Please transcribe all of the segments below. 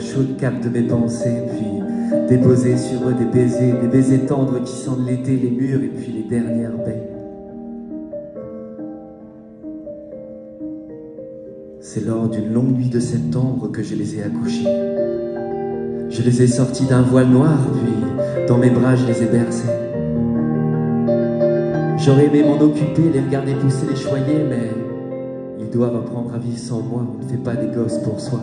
chaude cape de mes pensées, puis déposer sur eux des baisers tendres qui sentent l'été, les murs et puis les dernières baies. C'est lors d'une longue nuit de septembre que je les ai accouchés. Je les ai sortis d'un voile noir, puis dans mes bras je les ai bercés. J'aurais aimé m'en occuper, les regarder pousser, les choyer, mais ils doivent apprendre à vivre sans moi, on ne fait pas des gosses pour soi.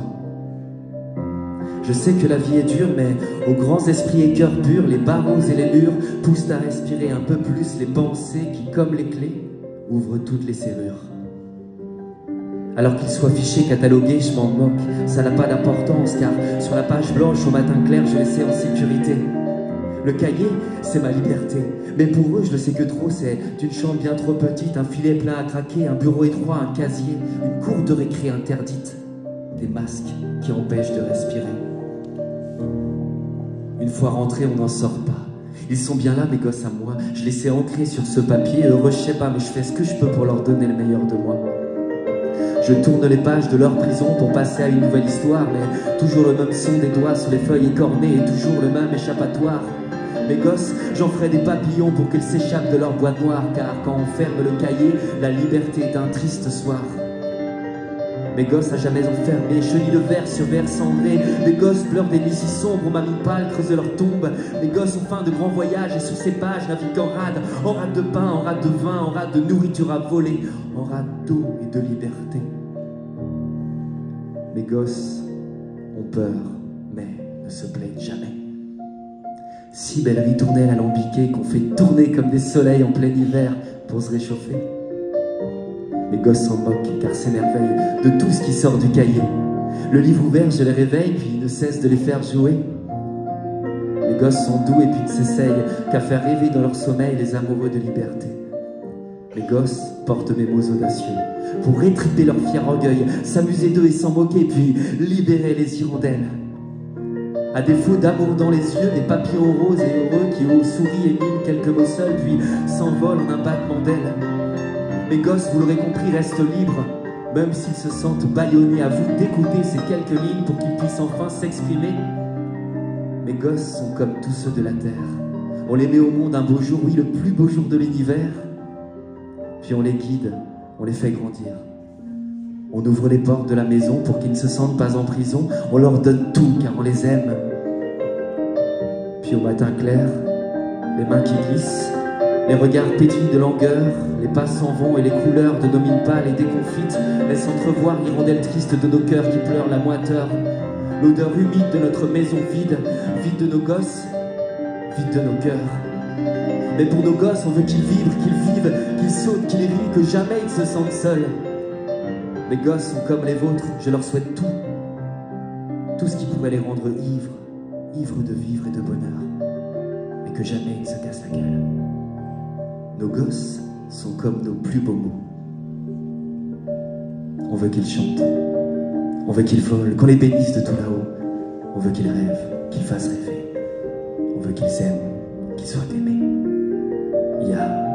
Je sais que la vie est dure, mais aux grands esprits et cœurs purs, les barreaux et les murs poussent à respirer un peu plus les pensées qui, comme les clés, ouvrent toutes les serrures. Alors qu'ils soient fichés, catalogués, je m'en moque, ça n'a pas d'importance, car sur la page blanche au matin clair, je les sais en sécurité. Le cahier, c'est ma liberté, mais pour eux, je ne sais que trop, c'est une chambre bien trop petite, un filet plein à craquer, un bureau étroit, un casier, une cour de récré interdite, des masques qui empêchent de respirer. Une fois rentrés, on n'en sort pas. Ils sont bien là, mes gosses à moi, je les sais ancrés sur ce papier, heureux, je sais pas, mais je fais ce que je peux pour leur donner le meilleur de moi. Je tourne les pages de leur prison pour passer à une nouvelle histoire, mais toujours le même son des doigts sur les feuilles écornées et toujours le même échappatoire. Mes gosses, j'en ferai des papillons pour qu'ils s'échappent de leur boîte noire, car quand on ferme le cahier, la liberté est un triste soir. Mes gosses à jamais enfermés, chenilles de verre sur verre cendré. Mes gosses pleurent des nuits si sombres où mamie pâle creuse leur tombe. Mes gosses ont faim de grands voyages et sur ces pages naviguent en rade de pain, en rade de vin, en rade de nourriture à voler, en rade d'eau et de liberté. Mes gosses ont peur, mais ne se plaignent jamais. Si belle ritournelle alambiquée qu'on fait tourner comme des soleils en plein hiver pour se réchauffer. Mes gosses s'en moquent car s'émerveillent de tout ce qui sort du cahier. Le livre ouvert, je les réveille, puis ne cesse de les faire jouer. Les gosses sont doux et puis ne s'essayent qu'à faire rêver dans leur sommeil les amoureux de liberté. Mes gosses portent mes mots audacieux pour rétriper leur fier orgueil, s'amuser d'eux et s'en moquer, puis libérer les hirondelles. À défaut d'amour dans les yeux, des papillons roses et heureux qui sourient et miment quelques mots seuls, puis s'envolent en un battement d'ailes. Mes gosses, vous l'aurez compris, restent libres, même s'ils se sentent bâillonnés. À vous d'écouter ces quelques lignes pour qu'ils puissent enfin s'exprimer. Mes gosses sont comme tous ceux de la terre. On les met au monde un beau jour, oui, le plus beau jour de l'univers. Puis on les guide, on les fait grandir. On ouvre les portes de la maison pour qu'ils ne se sentent pas en prison. On leur donne tout car on les aime. Puis au matin clair, les mains qui glissent, les regards pétillent de langueur, les pas s'en vont et les couleurs de nos mines pâles et déconfites laissent entrevoir l'hirondelle triste de nos cœurs qui pleurent la moiteur. L'odeur humide de notre maison vide, vide de nos gosses, vide de nos cœurs. Mais pour nos gosses, on veut qu'ils vivent, qu'ils sautent, qu'ils rient, que jamais ils se sentent seuls. Mes gosses sont comme les vôtres, je leur souhaite tout. Tout ce qui pourrait les rendre ivres, ivres de vivre et de bonheur. Mais que jamais ils ne se cassent la gueule. Nos gosses sont comme nos plus beaux mots. On veut qu'ils chantent, on veut qu'ils volent, qu'on les bénisse de tout là-haut. On veut qu'ils rêvent, qu'ils fassent rêver. On veut qu'ils aiment, qu'ils soient aimés. Ya.